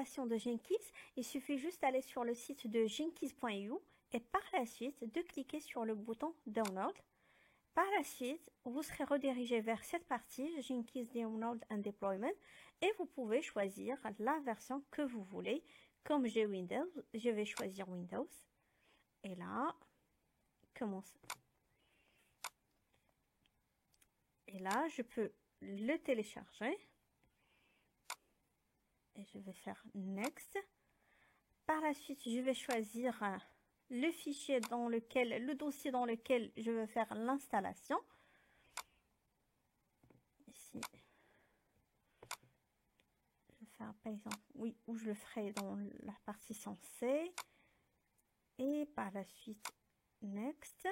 l'installation de Jenkins, il suffit juste d'aller sur le site de jenkins.eu et par la suite de cliquer sur le bouton Download. Par la suite, vous serez redirigé vers cette partie Jenkins Download and Deployment et vous pouvez choisir la version que vous voulez. Comme j'ai Windows, je vais choisir Windows. Et là, commence. Et là, je peux le télécharger. Et je vais faire Next. Par la suite, je vais choisir le fichier dans lequel, le dossier dans lequel je veux faire l'installation. Ici. Je vais faire par exemple, oui, où je le ferai dans la partie censée. Et par la suite, Next.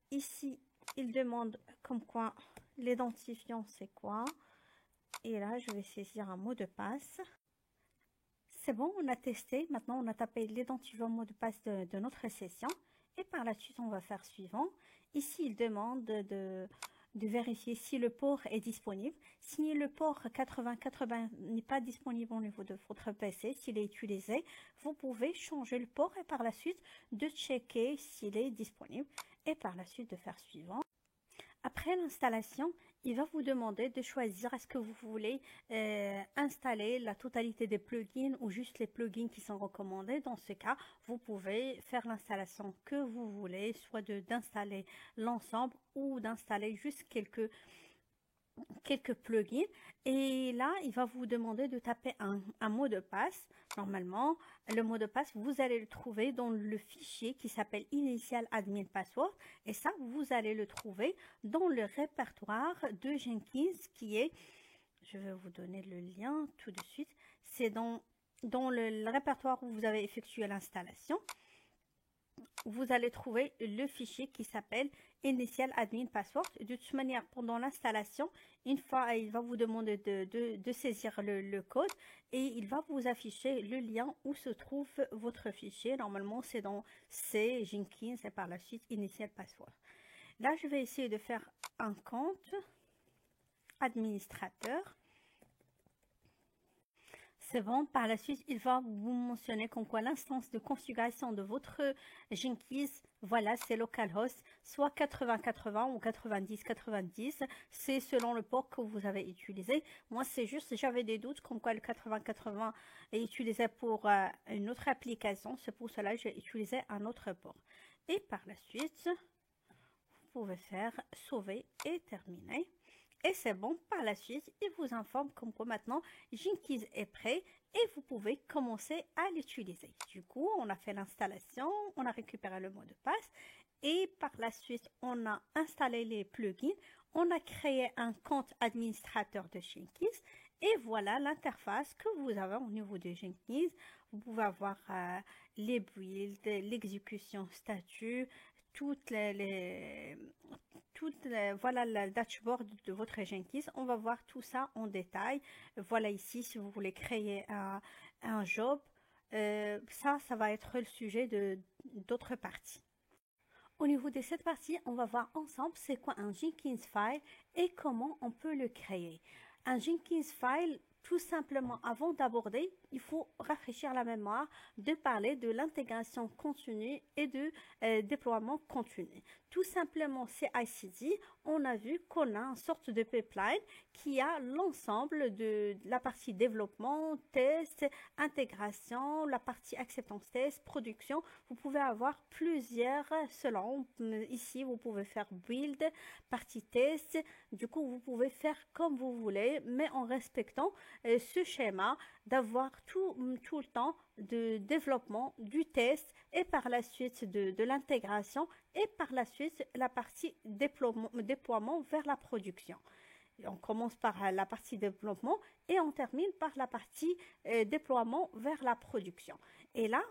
Ici, il demande comme quoi l'identifiant c'est quoi. Et là, je vais saisir un mot de passe. C'est bon, on a testé. Maintenant, on a tapé l'identifiant mot de passe de notre session. Et par la suite, on va faire suivant. Ici, il demande de vérifier si le port est disponible. Si le port 8080 n'est pas disponible au niveau de votre PC, s'il est utilisé, vous pouvez changer le port et par la suite de checker s'il est disponible. Et par la suite, de faire suivant. Après l'installation, il va vous demander de choisir est-ce que vous voulez installer la totalité des plugins ou juste les plugins qui sont recommandés. Dans ce cas, vous pouvez faire l'installation que vous voulez, soit d'installer l'ensemble ou d'installer juste quelques plugins. Et là, il va vous demander de taper un mot de passe. Normalement, le mot de passe, vous allez le trouver dans le fichier qui s'appelle Initial Admin Password. Et ça, vous allez le trouver dans le répertoire de Jenkins qui est, je vais vous donner le lien tout de suite, c'est dans le répertoire où vous avez effectué l'installation. Vous allez trouver le fichier qui s'appelle Initial Admin Password. De toute manière, pendant l'installation, une fois, il va vous demander de saisir le code et il va vous afficher le lien où se trouve votre fichier. Normalement, c'est dans C, Jenkins et par la suite Initial Password. Là, je vais essayer de faire un compte administrateur. C'est bon. Par la suite, il va vous mentionner comme quoi l'instance de configuration de votre Jenkins, voilà, c'est localhost, soit 8080 ou 9090. C'est selon le port que vous avez utilisé. Moi, c'est juste, j'avais des doutes comme quoi le 8080 est utilisé pour une autre application. C'est pour cela que j'ai utilisé un autre port. Et par la suite, vous pouvez faire sauver et terminer. Et c'est bon, par la suite, il vous informe comme quoi maintenant Jenkins est prêt et vous pouvez commencer à l'utiliser. Du coup, on a fait l'installation, on a récupéré le mot de passe et par la suite, on a installé les plugins, on a créé un compte administrateur de Jenkins et voilà l'interface que vous avez au niveau de Jenkins. Vous pouvez avoir les builds, l'exécution statut, voilà le dashboard de votre Jenkins. On va voir tout ça en détail. Voilà ici, si vous voulez créer un job, ça va être le sujet d'autres parties. Au niveau de cette partie, on va voir ensemble c'est quoi un Jenkins file et comment on peut le créer. Un Jenkins file, tout simplement, avant d'aborder, il faut rafraîchir la mémoire de parler de l'intégration continue et de déploiement continu. Tout simplement, CI/CD, on a vu qu'on a une sorte de pipeline qui a l'ensemble de la partie développement, test, intégration, la partie acceptance test, production. Vous pouvez avoir plusieurs selon. Ici, vous pouvez faire build, partie test. Du coup, vous pouvez faire comme vous voulez, mais en respectant ce schéma d'avoir tout le temps de développement, du test et par la suite de l'intégration et par la suite la partie déploiement vers la production. Et on commence par la partie développement et on termine par la partie déploiement vers la production. Et là,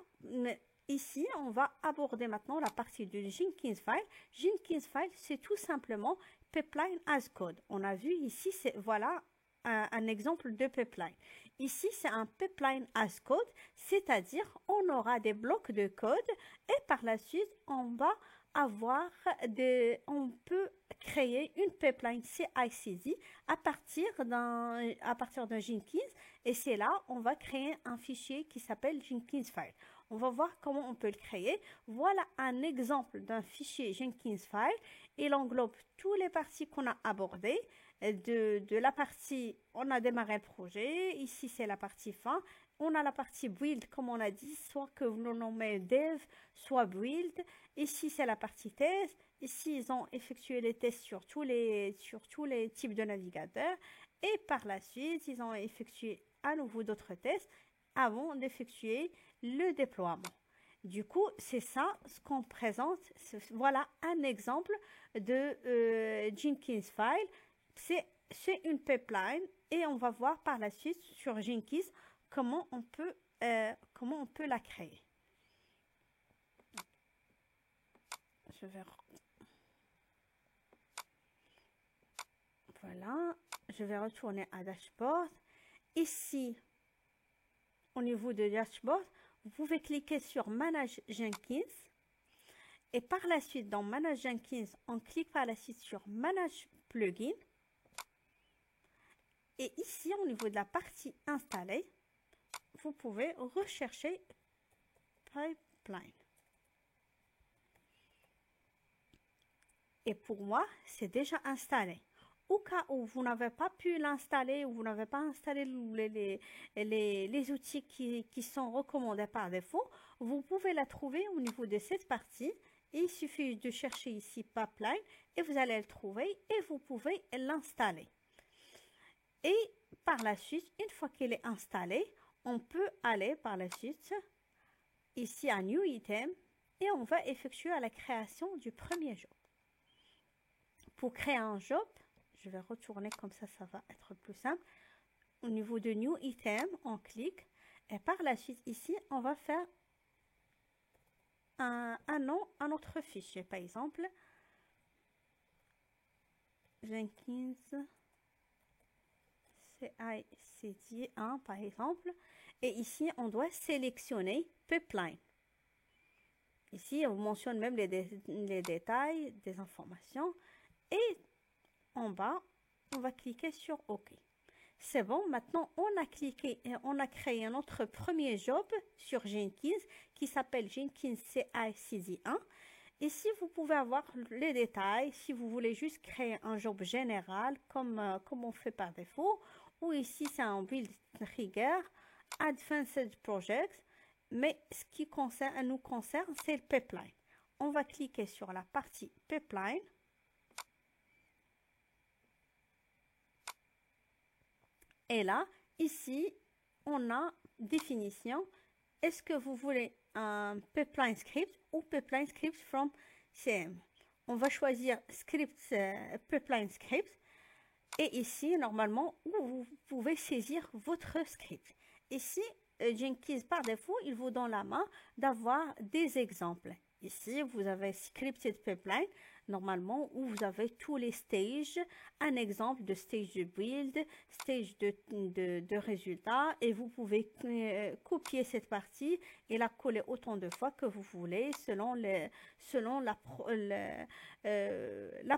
ici, on va aborder maintenant la partie du Jenkins file. Jenkins file, c'est tout simplement pipeline as code. On a vu ici, voilà un exemple de pipeline. Ici, c'est un pipeline as code, c'est-à-dire on aura des blocs de code et par la suite, on va on peut créer une pipeline CI/CD à partir d'un Jenkins et c'est là on va créer un fichier qui s'appelle Jenkins File. On va voir comment on peut le créer. Voilà un exemple d'un fichier Jenkins File. Il englobe toutes les parties qu'on a abordées. De la partie, on a démarré le projet. Ici, c'est la partie fin. On a la partie build, comme on a dit, soit que vous le nommez dev, soit build. Ici, c'est la partie test. Ici, ils ont effectué les tests sur tous les types de navigateurs. Et par la suite, ils ont effectué à nouveau d'autres tests avant d'effectuer le déploiement. Du coup, c'est ça ce qu'on présente. Voilà un exemple de Jenkins File. C'est une pipeline et on va voir par la suite sur Jenkins comment on peut la créer. Voilà, je vais retourner à Dashboard. Ici, au niveau de Dashboard, vous pouvez cliquer sur Manage Jenkins. Et par la suite, dans Manage Jenkins, on clique par la suite sur Manage Plugin. Et ici, au niveau de la partie installée, vous pouvez rechercher Pipeline. Et pour moi, c'est déjà installé. Au cas où vous n'avez pas pu l'installer ou vous n'avez pas installé les outils qui sont recommandés par défaut, vous pouvez la trouver au niveau de cette partie. Il suffit de chercher ici Pipeline et vous allez le trouver et vous pouvez l'installer. Et par la suite, une fois qu'il est installé, on peut aller par la suite ici à New Item et on va effectuer la création du premier job. Pour créer un job, je vais retourner comme ça va être plus simple. Au niveau de New Item, on clique et par la suite ici, on va faire un nom à notre fichier. Par exemple, Jenkins CI/CD1 par exemple. Et ici, on doit sélectionner Pipeline. Ici, on mentionne même les détails des informations. Et en bas, on va cliquer sur OK. C'est bon, maintenant on a cliqué et on a créé notre premier job sur Jenkins qui s'appelle Jenkins CI/CD1. Ici, vous pouvez avoir les détails si vous voulez juste créer un job général comme on fait par défaut. Ou ici, c'est un build trigger, advanced project. Mais ce qui nous concerne, c'est le pipeline. On va cliquer sur la partie pipeline. Et là, ici, on a définition. Est-ce que vous voulez un pipeline script ou pipeline script from CM? On va choisir script, pipeline script. Et ici, normalement, où vous pouvez saisir votre script. Ici, Jenkins, par défaut, il vous donne la main d'avoir des exemples. Ici, vous avez scripted pipeline, normalement, où vous avez tous les stages, un exemple de stage de build, stage de résultat, et vous pouvez copier cette partie et la coller autant de fois que vous voulez, selon la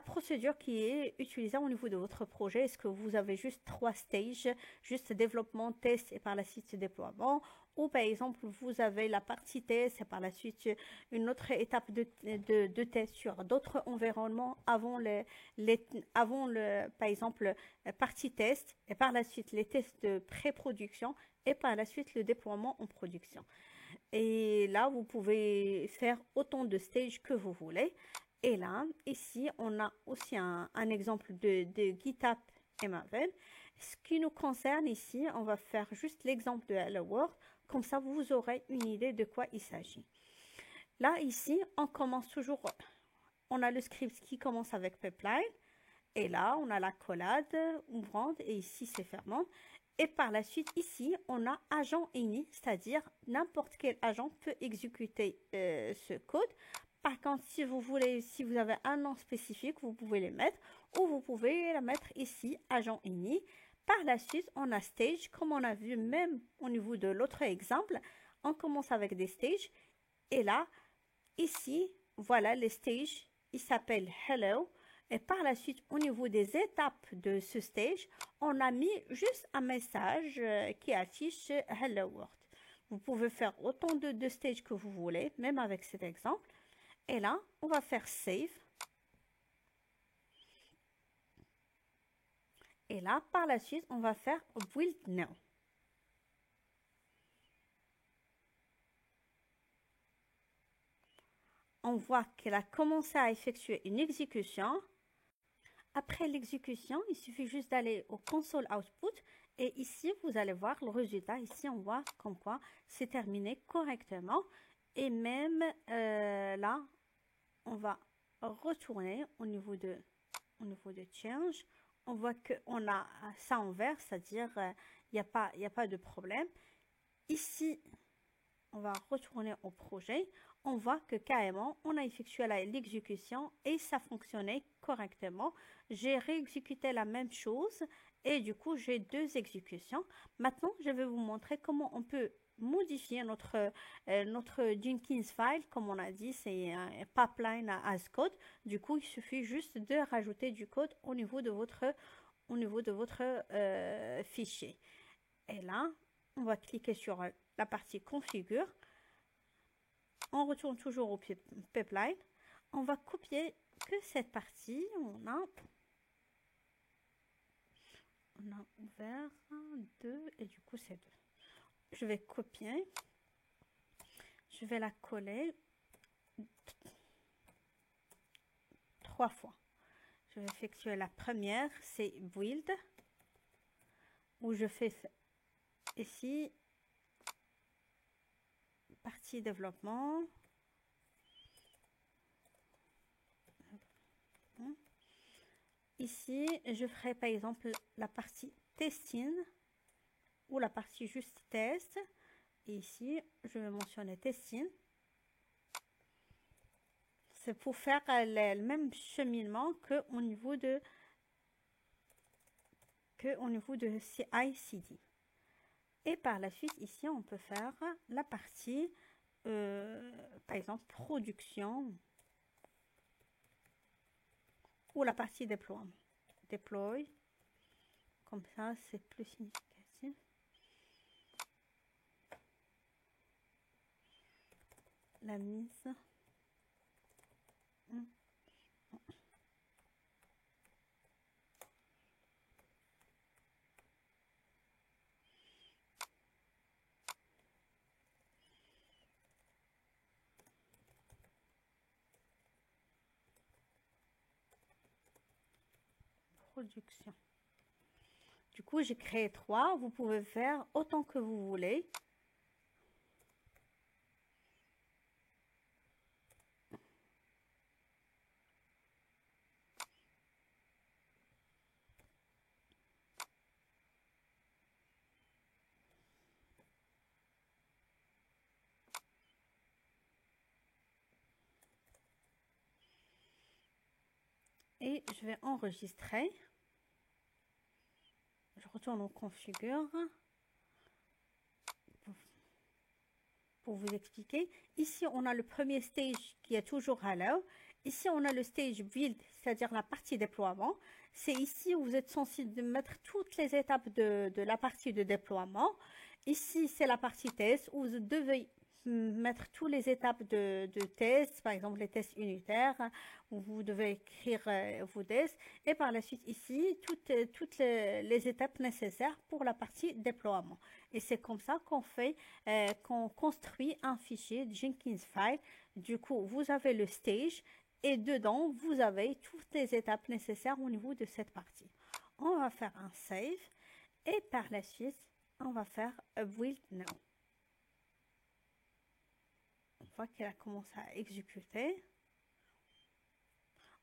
procédure qui est utilisée au niveau de votre projet. Est-ce que vous avez juste 3 stages, juste développement, test et par la suite déploiement? Ou par exemple, vous avez la partie test et par la suite une autre étape de test sur d'autres environnements avant par exemple, partie test et par la suite les tests de pré-production et par la suite le déploiement en production. Et là, vous pouvez faire autant de stages que vous voulez. Et là, ici, on a aussi un exemple de GitHub et Maven. Ce qui nous concerne ici, on va faire juste l'exemple de Hello World. Comme ça, vous aurez une idée de quoi il s'agit. Là, ici, on commence toujours, on a le script qui commence avec pipeline. Et là, on a la collade ouvrante et ici, c'est fermante. Et par la suite, ici, on a agent ini, c'est-à-dire n'importe quel agent peut exécuter ce code. Par contre, si vous avez un nom spécifique, vous pouvez le mettre ou vous pouvez le mettre ici, agent ini. Par la suite, on a stage, comme on a vu même au niveau de l'autre exemple. On commence avec des stages. Et là, ici, voilà, les stages, il s'appelle Hello. Et par la suite, au niveau des étapes de ce stage, on a mis juste un message qui affiche Hello World. Vous pouvez faire autant de stages que vous voulez, même avec cet exemple. Et là, on va faire Save. Et là, par la suite, on va faire Build Now. On voit qu'elle a commencé à effectuer une exécution. Après l'exécution, il suffit juste d'aller au console output et ici, vous allez voir le résultat. Ici, on voit comme quoi c'est terminé correctement. Et même là, on va retourner au niveau de change. On voit qu'on a ça en vert, c'est-à-dire il n'y a pas de problème. Ici, on va retourner au projet. On voit que carrément, on a effectué l'exécution et ça fonctionnait correctement. J'ai réexécuté la même chose et du coup, j'ai deux exécutions. Maintenant, je vais vous montrer comment on peut modifier notre Jenkins file. Comme on a dit, c'est un pipeline as code. Du coup, il suffit juste de rajouter du code au niveau de votre fichier. Et là, on va cliquer sur la partie configure. On retourne toujours au pipeline. On va copier que cette partie. On a ouvert 2 et du coup c'est 2. Je vais copier. Je vais la coller 3 fois. Je vais effectuer la première, c'est build, où je fais ici partie développement. Ici, je ferai par exemple la partie testing ou la partie juste test. Et ici, je vais mentionner testing. C'est pour faire le même cheminement qu'au niveau de CI/CD. Et par la suite, ici, on peut faire la partie, par exemple, production ou la partie déploiement. Deploy, comme ça, c'est plus significatif. La mise. Production. Du coup, j'ai créé 3. Vous pouvez faire autant que vous voulez. Et je vais enregistrer. Je retourne au configure pour vous expliquer. Ici, on a le premier stage qui est toujours hello. Ici, on a le stage build, c'est-à-dire la partie déploiement. C'est ici où vous êtes censé mettre toutes les étapes de la partie de déploiement. Ici, c'est la partie test où vous devez mettre toutes les étapes de tests, par exemple les tests unitaires, où vous devez écrire vos tests. Et par la suite ici, toutes les étapes nécessaires pour la partie déploiement. Et c'est comme ça qu'on fait, qu'on construit un fichier Jenkins file. Du coup, vous avez le stage et dedans, vous avez toutes les étapes nécessaires au niveau de cette partie. On va faire un save et par la suite, on va faire a build now. On voit qu'elle a commencé à exécuter.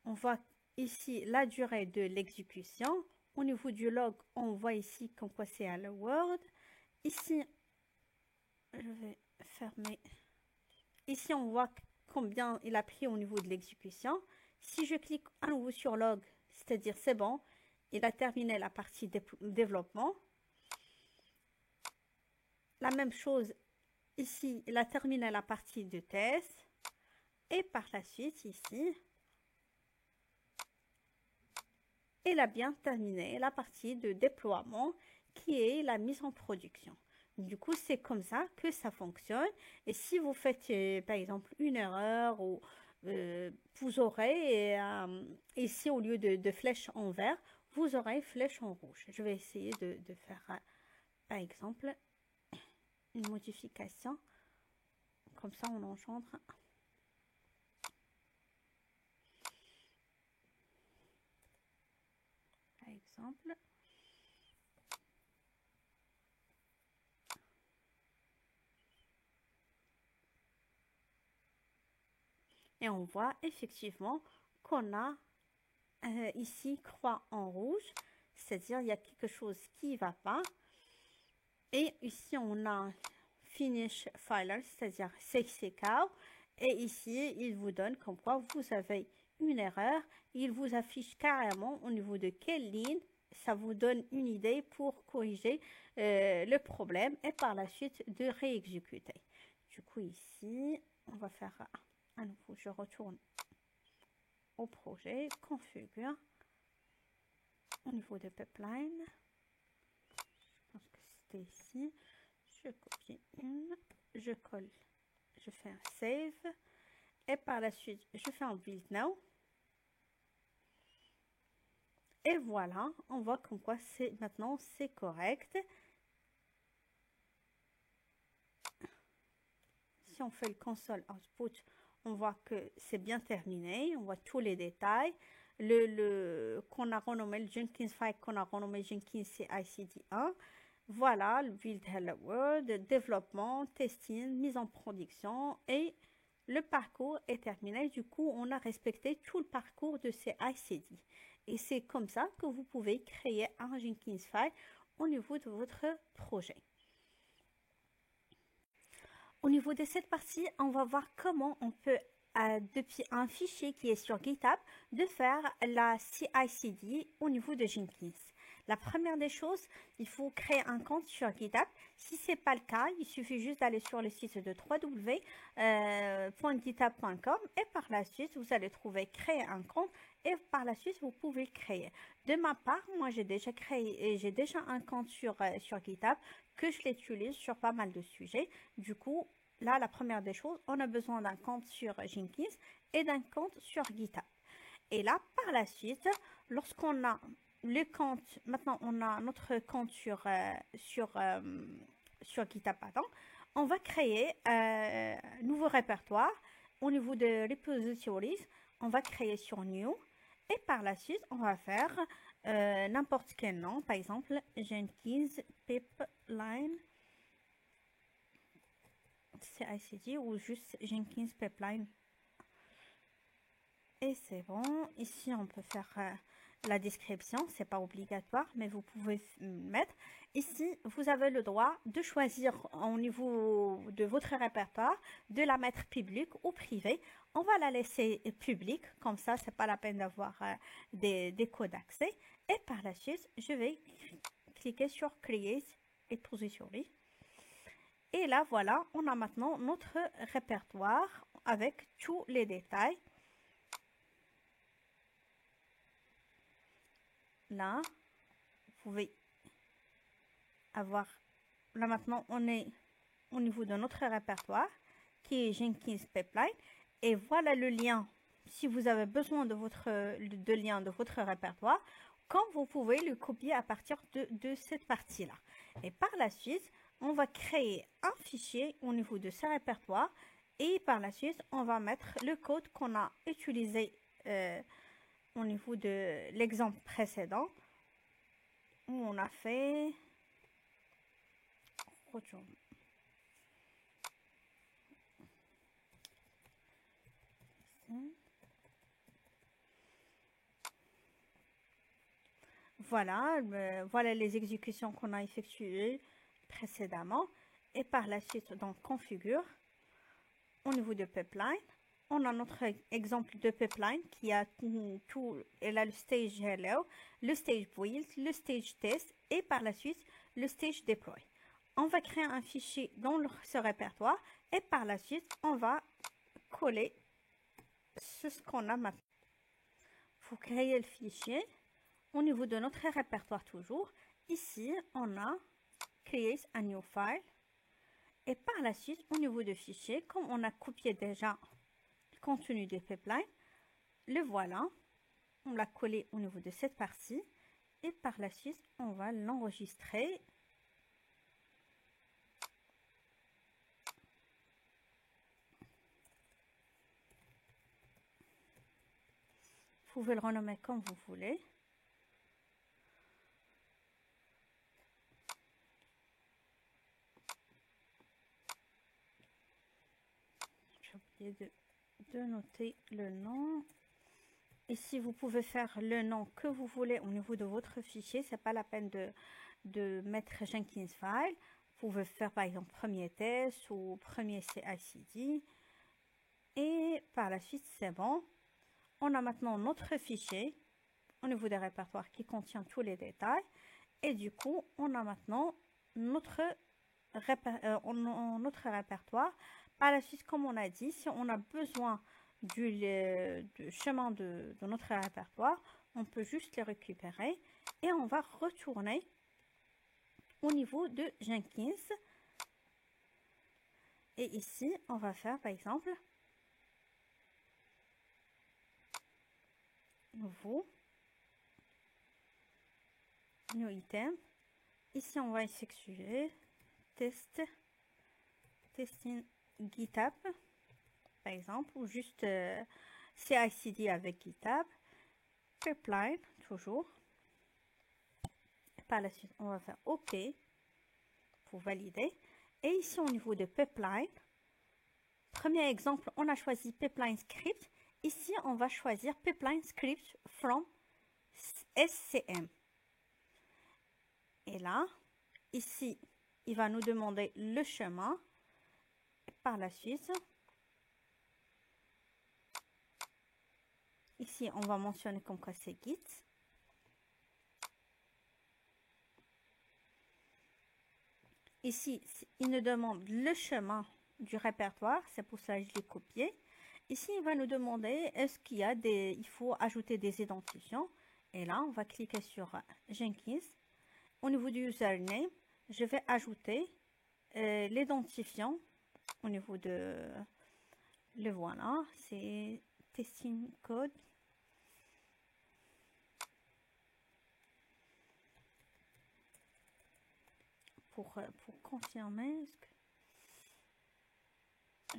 On voit ici la durée de l'exécution. Au niveau du log, on voit ici comme quoi c'est hello world. Ici, je vais fermer. Ici, on voit combien il a pris au niveau de l'exécution. Si je clique à nouveau sur log, c'est-à-dire c'est bon, il a terminé la partie développement. La même chose ici, il a terminé la partie de test. Et par la suite, ici, il a bien terminé la partie de déploiement qui est la mise en production. Du coup, c'est comme ça que ça fonctionne. Et si vous faites, par exemple, une erreur ou vous aurez ici, au lieu de flèche en vert, vous aurez flèche en rouge. Je vais essayer de faire, par exemple, une modification. Comme ça, on engendre. Par exemple. Et on voit effectivement qu'on a ici croix en rouge, c'est-à-dire il y a quelque chose qui ne va pas. Et ici on a finish filer, c'est-à-dire CCK. Et ici il vous donne comme quoi vous avez une erreur. Il vous affiche carrément au niveau de quelle ligne. Ça vous donne une idée pour corriger le problème et par la suite de réexécuter. Du coup ici on va faire à nouveau, je retourne au projet, configure au niveau de pipeline. Je pense que c'était ici. Je copie une, je colle, je fais un save et par la suite je fais un build now. Et voilà, on voit comme quoi c'est maintenant c'est correct. Si on fait le console output, on voit que c'est bien terminé, on voit tous les détails. Qu'on a renommé le Jenkins file, qu'on a renommé Jenkins CI/CD1. Voilà, le build hello world, développement, testing, mise en production et le parcours est terminé. Du coup, on a respecté tout le parcours de CI/CD. Et c'est comme ça que vous pouvez créer un Jenkins file au niveau de votre projet. Au niveau de cette partie, on va voir comment on peut, depuis un fichier qui est sur GitHub, de faire la CI/CD au niveau de Jenkins. La première des choses, il faut créer un compte sur GitHub. Si ce n'est pas le cas, il suffit juste d'aller sur le site de www.github.com et par la suite, vous allez trouver créer un compte et par la suite, vous pouvez le créer. De ma part, moi, j'ai déjà un compte sur GitHub que je l'utilise sur pas mal de sujets. Du coup, là, la première des choses, on a besoin d'un compte sur Jenkins et d'un compte sur GitHub. Et là, par la suite, lorsqu'on a le compte, maintenant on a notre compte sur GitHub, pardon, on va créer un nouveau répertoire au niveau de repositories. On va créer sur New et par la suite, on va faire n'importe quel nom, par exemple Jenkins Pipeline CI/CD ou juste Jenkins Pipeline. Et c'est bon. Ici, on peut faire la description. C'est pas obligatoire, mais vous pouvez mettre. Ici, vous avez le droit de choisir au niveau de votre répertoire de la mettre publique ou privée. On va la laisser publique, comme ça, c'est pas la peine d'avoir des codes d'accès. Et par la suite, je vais cliquer sur Create Repository. Et là, voilà, on a maintenant notre répertoire avec tous les détails. Là, vous pouvez avoir, là maintenant, on est au niveau de notre répertoire qui est Jenkins Pipeline. Et voilà le lien. Si vous avez besoin de lien de votre répertoire, quand vous pouvez le copier à partir de cette partie-là. Et par la suite, on va créer un fichier au niveau de ce répertoire et par la suite, on va mettre le code qu'on a utilisé au niveau de l'exemple précédent où on a fait retourne. Voilà, voilà les exécutions qu'on a effectuées précédemment. Et par la suite, donc configure. Au niveau de pipeline, on a notre exemple de pipeline qui a tout. Elle a le stage hello, le stage build, le stage test et par la suite le stage deploy. On va créer un fichier dans ce répertoire et par la suite, on va coller c'est ce qu'on a maintenant. Vous créez le fichier au niveau de notre répertoire toujours. Ici, on a Create a new file. Et par la suite, au niveau de fichier, comme on a copié déjà le contenu des pipelines, le voilà. On l'a collé au niveau de cette partie. Et par la suite, on va l'enregistrer. Vous pouvez le renommer comme vous voulez. J'ai oublié de noter le nom. Ici, vous pouvez faire le nom que vous voulez au niveau de votre fichier. C'est pas la peine de mettre Jenkins File. Vous pouvez faire par exemple premier test ou premier CI/CD. Et par la suite, c'est bon. On a maintenant notre fichier au niveau des répertoires qui contient tous les détails. Et du coup, on a maintenant notre répertoire. Par la suite, comme on a dit, si on a besoin du chemin de notre répertoire, on peut juste le récupérer et on va retourner au niveau de Jenkins. Et ici, on va faire par exemple nouveau, new item. Ici, on va effectuer testing GitHub, par exemple, ou juste CI/CD avec GitHub, pipeline, toujours. Par la suite, on va faire OK pour valider. Et ici, au niveau de pipeline, premier exemple, on a choisi pipeline script. Ici, on va choisir pipeline script from SCM. Et là, ici, il va nous demander le chemin. Par la suite, ici, on va mentionner comme quoi c'est Git. Ici, il nous demande le chemin du répertoire. C'est pour ça que je l'ai copié. Ici, il va nous demander est-ce qu'il y a il faut ajouter des identifiants. Et là, on va cliquer sur Jenkins. Au niveau du username, je vais ajouter l'identifiant au niveau de le voilà, c'est testing code. Pour confirmer,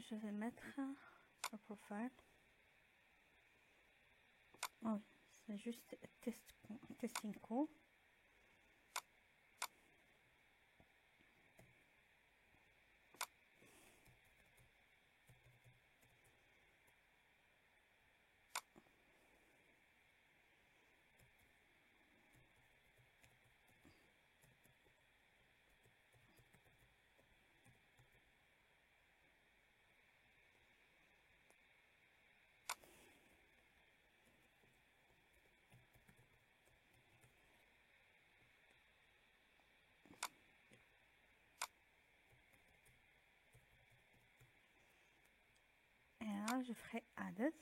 je vais mettre un profile. Oh, c'est juste testing code. Je ferai added.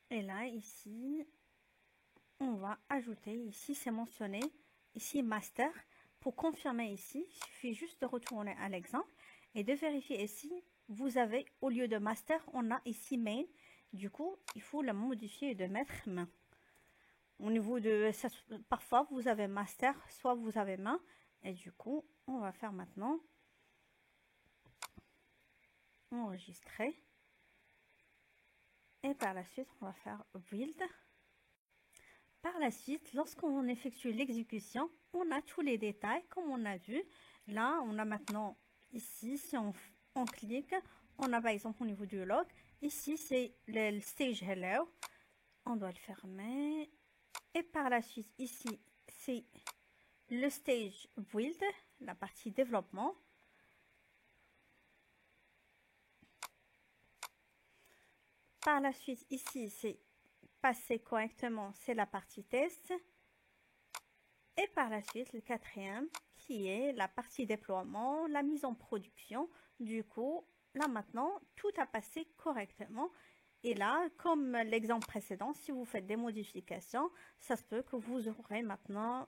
Et là, ici, on va ajouter, ici c'est mentionné, ici master. Pour confirmer ici, il suffit juste de retourner à l'exemple et de vérifier ici, vous avez, au lieu de master, on a ici main. Du coup, il faut la modifier et de mettre main. Au niveau de, parfois vous avez master, soit vous avez main. Et du coup, on va faire maintenant enregistrer. Et par la suite, on va faire build. Par la suite, lorsqu'on effectue l'exécution, on a tous les détails comme on a vu. Là, on a maintenant ici, si on clique, on a par exemple au niveau du log. Ici, c'est le stage hello. On doit le fermer. Et par la suite, ici, c'est le stage build, la partie développement. Par la suite, ici, c'est passer correctement, c'est la partie test. Et par la suite, le quatrième, qui est la partie déploiement, la mise en production. Du coup, là maintenant, tout a passé correctement. Et là, comme l'exemple précédent, si vous faites des modifications, ça se peut que vous aurez maintenant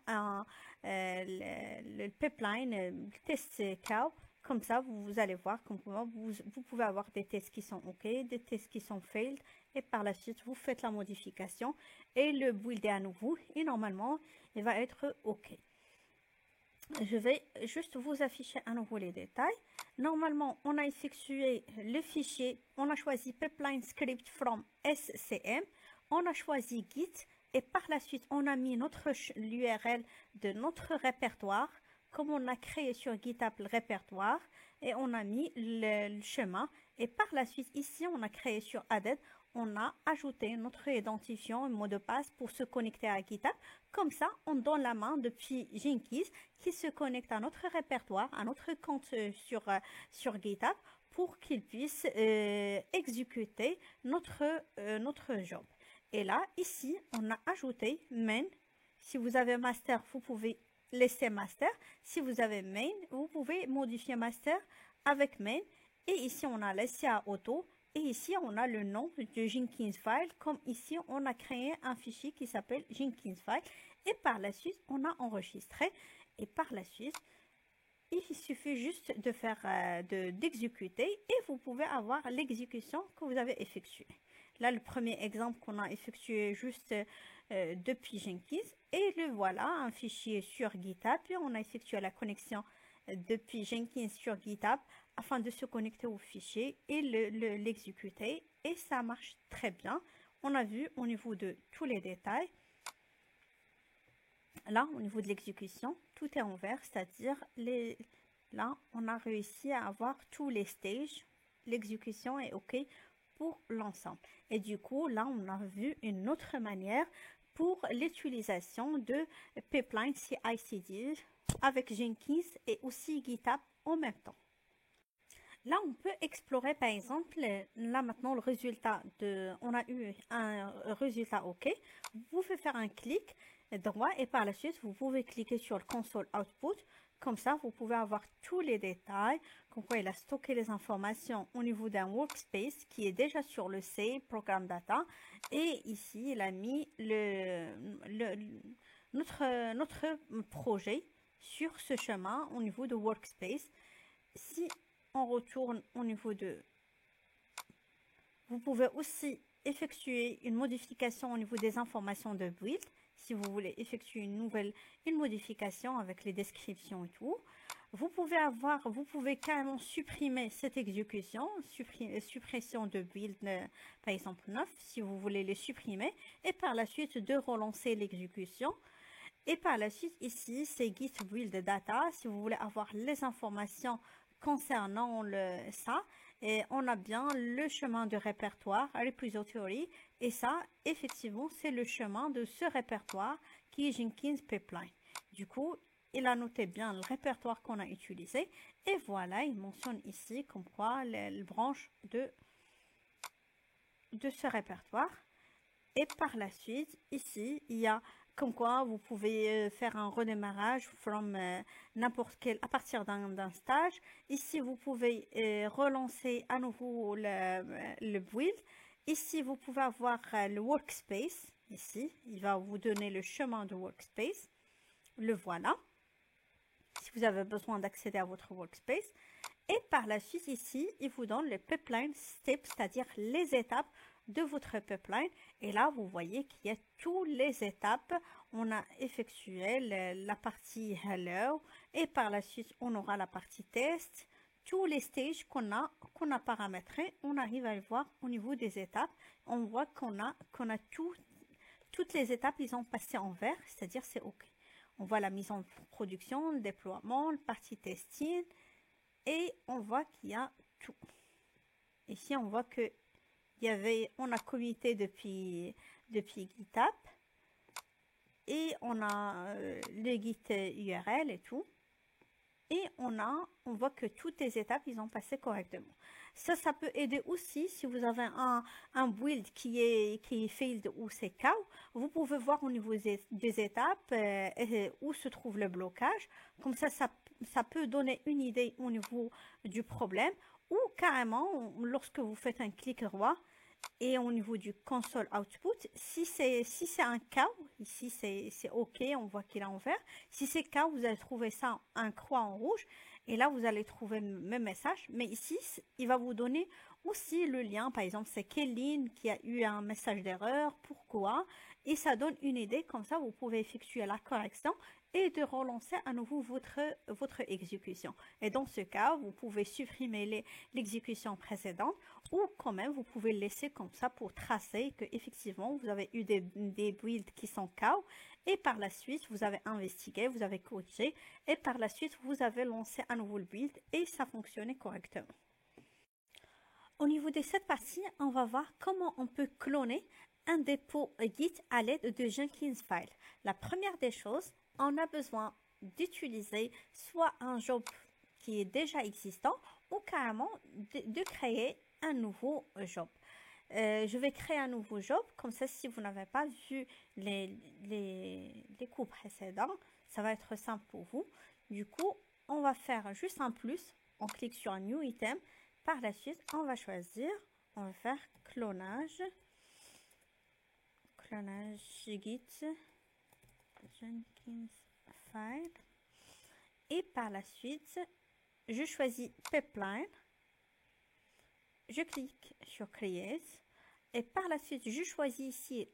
le pipeline, le test cow. Comme ça, vous allez voir comment vous pouvez avoir des tests qui sont OK, des tests qui sont failed. Et par la suite, vous faites la modification et le build est à nouveau. Et normalement, il va être OK. Je vais juste vous afficher à nouveau les détails. Normalement, on a effectué le fichier, on a choisi pipeline script from SCM, on a choisi Git et par la suite, on a mis l'URL de notre répertoire, comme on a créé sur GitHub le répertoire et on a mis le chemin. Et par la suite, ici, on a créé sur Added, on a ajouté notre identifiant et mot de passe pour se connecter à GitHub. Comme ça, on donne la main depuis Jenkins qui se connecte à notre répertoire, à notre compte sur GitHub pour qu'il puisse exécuter notre job. Et là, ici, on a ajouté main. Si vous avez master, vous pouvez laisser master. Si vous avez main, vous pouvez modifier master avec main. Et ici, on a laissé à auto. Et ici, on a le nom de Jenkins file. Comme ici, on a créé un fichier qui s'appelle Jenkins file. Et par la suite, on a enregistré. Et par la suite, il suffit juste de faire d'exécuter et vous pouvez avoir l'exécution que vous avez effectuée. Là, le premier exemple qu'on a effectué juste depuis Jenkins. Et le voilà, un fichier sur GitHub. Et on a effectué la connexion depuis Jenkins sur GitHub afin de se connecter au fichier et l'exécuter. Et ça marche très bien. On a vu au niveau de tous les détails. Là, au niveau de l'exécution, tout est en vert, c'est-à-dire là, on a réussi à avoir tous les stages. L'exécution est OK pour l'ensemble. Et du coup, là, on a vu une autre manière pour l'utilisation de pipeline CI/CD avec Jenkins et aussi GitHub en même temps. Là, on peut explorer, par exemple, là maintenant, le résultat on a eu un résultat OK. Vous pouvez faire un clic droit et par la suite, vous pouvez cliquer sur le console output. Comme ça, vous pouvez avoir tous les détails, comme quoi il a stocké les informations au niveau d'un workspace qui est déjà sur le C, Programme Data. Et ici, il a mis notre projet sur ce chemin au niveau de workspace. Si on retourne au niveau de... Vous pouvez aussi effectuer une modification au niveau des informations de build. Si vous voulez effectuer une modification avec les descriptions et tout. Vous pouvez carrément supprimer cette exécution, suppression de build, par exemple 9, si vous voulez les supprimer. Et par la suite, de relancer l'exécution. Et par la suite, ici, c'est Git Build Data. Si vous voulez avoir les informations concernant ça, et on a bien le chemin de répertoire, repository, et ça, effectivement, c'est le chemin de ce répertoire qui est Jenkins Pipeline. Du coup, il a noté bien le répertoire qu'on a utilisé, et voilà, il mentionne ici comme quoi les branches de ce répertoire. Et par la suite, ici, il y a comme quoi vous pouvez faire un redémarrage from n'importe quel à partir d'un stage. Ici, vous pouvez relancer à nouveau le build. Ici, vous pouvez avoir le workspace. Ici, il va vous donner le chemin de workspace. Le voilà. Si vous avez besoin d'accéder à votre workspace. Et par la suite, ici, il vous donne le pipeline steps, c'est-à-dire les étapes de votre pipeline. Et là, vous voyez qu'il y a toutes les étapes. On a effectué la partie hello et par la suite, on aura la partie test. Tous les stages qu'on a paramétrés, on arrive à le voir au niveau des étapes. On voit qu'on a toutes les étapes, ils ont passé en vert, c'est-à-dire c'est OK. On voit la mise en production, le déploiement, la partie testing et on voit qu'il y a tout. Ici, on voit que on a commité depuis GitHub et on a le Git URL et tout. Et on voit que toutes les étapes, ils ont passé correctement. Ça peut aider aussi si vous avez un build qui est failed ou c'est cow. Vous pouvez voir au niveau des étapes où se trouve le blocage. Comme ça peut donner une idée au niveau du problème. ou carrément, lorsque vous faites un clic droit et au niveau du console output, si c'est un cas, ici c'est OK, on voit qu'il est en vert. Si c'est cas, vous allez trouver ça un croix en rouge et là vous allez trouver le même message. Mais ici, il va vous donner aussi le lien. Par exemple, c'est Kéline qui a eu un message d'erreur, pourquoi? Et ça donne une idée, comme ça vous pouvez effectuer la correction et de relancer à nouveau votre exécution. Et dans ce cas, vous pouvez supprimer l'exécution précédente ou quand même vous pouvez le laisser comme ça pour tracer que effectivement vous avez eu des builds qui sont KO et par la suite vous avez investigué, vous avez corrigé et par la suite vous avez lancé un nouveau build et ça fonctionnait correctement. Au niveau de cette partie, on va voir comment on peut cloner un dépôt Git à l'aide de Jenkins File. La première des choses, on a besoin d'utiliser soit un job qui est déjà existant ou carrément de créer un nouveau job. Je vais créer un nouveau job, comme ça si vous n'avez pas vu les cours précédents, ça va être simple pour vous. Du coup, on va faire juste un plus, on clique sur un New Item, par la suite on va choisir, on va faire clonage Git Jenkins File et par la suite je choisis Pipeline, je clique sur Create et par la suite je choisis ici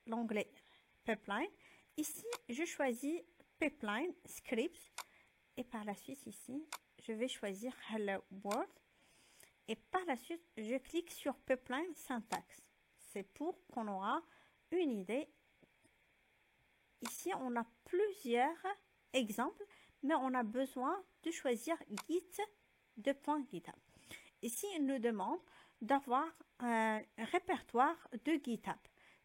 l'onglet Pipeline, ici je choisis Pipeline Scripts et par la suite ici je vais choisir Hello World et par la suite je clique sur Pipeline Syntax. C'est pour qu'on aura une idée. Ici, on a plusieurs exemples, mais on a besoin de choisir Git de .github. Ici, il nous demande d'avoir un répertoire de GitHub.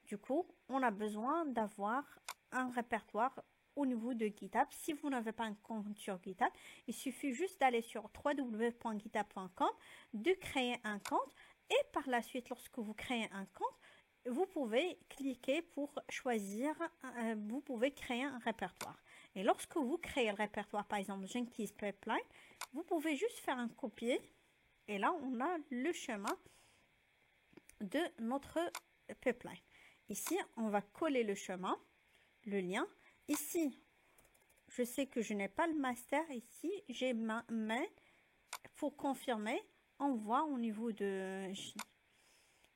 Du coup, on a besoin d'avoir un répertoire au niveau de GitHub. Si vous n'avez pas un compte sur GitHub, il suffit juste d'aller sur www.github.com, de créer un compte et par la suite, lorsque vous créez un compte, vous pouvez cliquer pour choisir, vous pouvez créer un répertoire. Et lorsque vous créez le répertoire, par exemple Jenkins Pipeline, vous pouvez juste faire un copier. Et là, on a le chemin de notre pipeline. Ici, on va coller le chemin, le lien. Ici, je sais que je n'ai pas le master. Ici, j'ai ma main. Pour confirmer, on voit au niveau de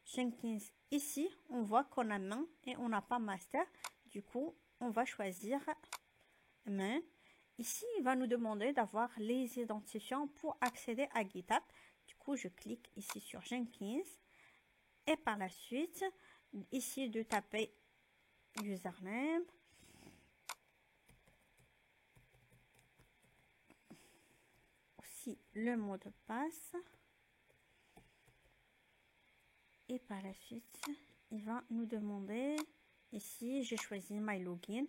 Jenkins, ici, on voit qu'on a main et on n'a pas master. Du coup, on va choisir main. Ici, il va nous demander d'avoir les identifiants pour accéder à GitHub. Du coup, je clique ici sur Jenkins. Et par la suite, ici, de taper username. Aussi, le mot de passe. Et par la suite, il va nous demander, ici, j'ai choisi My Login.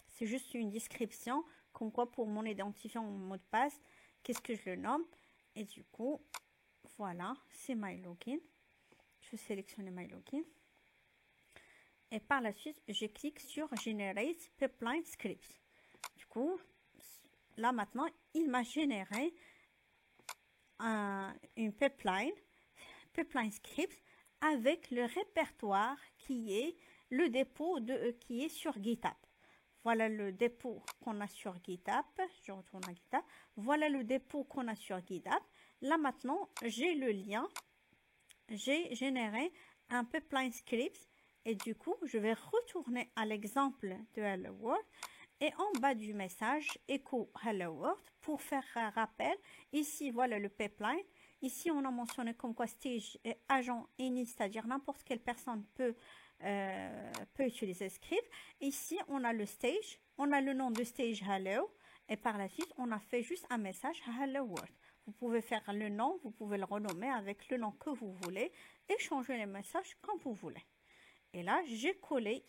C'est juste une description, comme quoi pour mon identifiant, mon mot de passe, qu'est-ce que je le nomme. Et du coup, voilà, c'est My Login. Je sélectionne My Login. Et par la suite, je clique sur Generate Pipeline Scripts. Du coup, là maintenant, il m'a généré une pipeline script avec le répertoire qui est le dépôt qui est sur GitHub. Voilà le dépôt qu'on a sur GitHub. Je retourne à GitHub. Voilà le dépôt qu'on a sur GitHub. Là maintenant, j'ai le lien. J'ai généré un pipeline script et du coup, je vais retourner à l'exemple de Hello World et en bas du message, echo Hello World pour faire un rappel. Ici, voilà le pipeline. Ici, on a mentionné comme quoi stage est agent init, c'est-à-dire n'importe quelle personne peut utiliser script. Ici, on a le stage, on a le nom de stage hello et par la suite, on a fait juste un message hello world. Vous pouvez faire le nom, vous pouvez le renommer avec le nom que vous voulez et changer les messages quand vous voulez. Et là, j'ai collé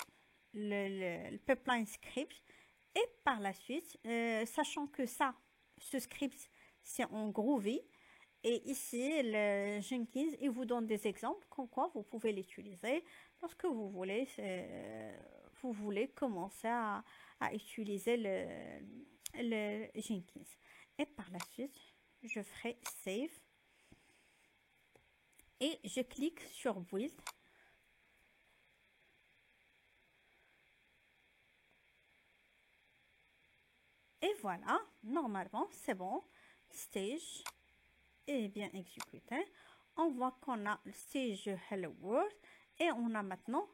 le pipeline script et par la suite, sachant que ce script, c'est en Groovy. Et ici, le Jenkins, il vous donne des exemples comme quoi vous pouvez l'utiliser lorsque vous voulez commencer à utiliser le Jenkins. Et par la suite, je ferai Save. Et je clique sur Build. Et voilà, normalement, c'est bon. Stage est bien exécuté. On voit qu'on a le stage Hello World. Et on a maintenant,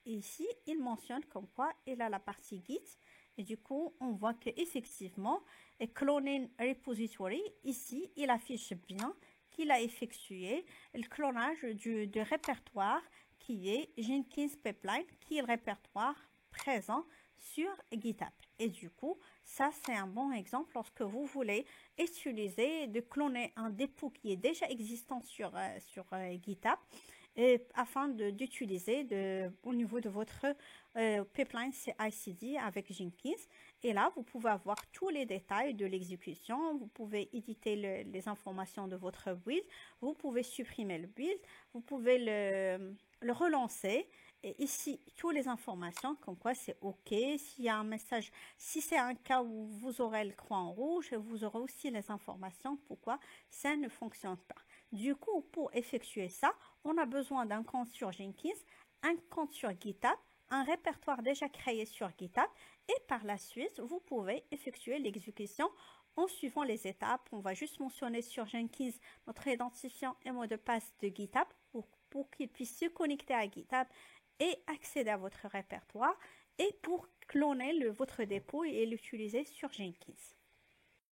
ici, il mentionne comme quoi il a la partie Git. Et du coup, on voit qu'effectivement, Cloning Repository, ici, il affiche bien qu'il a effectué le clonage du répertoire qui est Jenkins Pipeline, qui est le répertoire présent sur GitHub. Et du coup, ça c'est un bon exemple lorsque vous voulez utiliser de cloner un dépôt qui est déjà existant sur GitHub et afin d'utiliser au niveau de votre pipeline CI/CD avec Jenkins. Et là, vous pouvez avoir tous les détails de l'exécution. Vous pouvez éditer les informations de votre build. Vous pouvez supprimer le build. Vous pouvez le relancer. Et ici, toutes les informations, comme quoi c'est OK. S'il y a un message, si c'est un cas où vous aurez le croix en rouge, vous aurez aussi les informations pourquoi ça ne fonctionne pas. Du coup, pour effectuer ça, on a besoin d'un compte sur Jenkins, un compte sur GitHub, un répertoire déjà créé sur GitHub et par la suite, vous pouvez effectuer l'exécution en suivant les étapes. On va juste mentionner sur Jenkins notre identifiant et mot de passe de GitHub pour qu'il puisse se connecter à GitHub et accéder à votre répertoire et pour cloner votre dépôt et l'utiliser sur Jenkins.